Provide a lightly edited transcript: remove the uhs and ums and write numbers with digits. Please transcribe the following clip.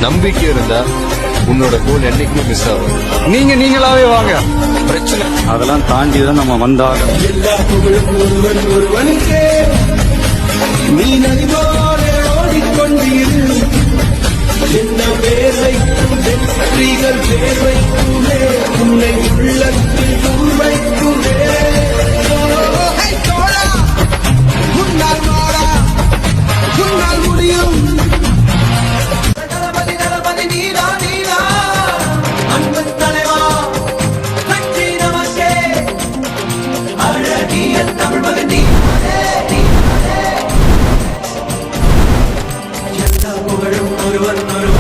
நம்பிக்கை இருந்தா உன்னோட கோல் என்னைக்குமே மிஸ் ஆகும். நீங்களாவே வாங்க, பிரச்சனை அதெல்லாம் தாண்டி தான் நம்ம வந்தாக. எல்லா புகழும் ஒருவன் ஒருவனுக்கே, நீ நதிபோல ஓடிக்கொண்டீர். என்ன பேர் வைக்கும் வெற்றிகள் பேர் வைக்குமே, உன்னை உள்ளத்தில் முன்வைக்குமே. முன்னால் வாடா, முன்னால் முடியும். தளபதி தளபதி நீதா நீதா, அன்பு தலைவா வெற்றி நமக்கே. அழகிய தமிழ் மகன் நீ, எல்லா புகழும் ஒருவன் ஒருவன்.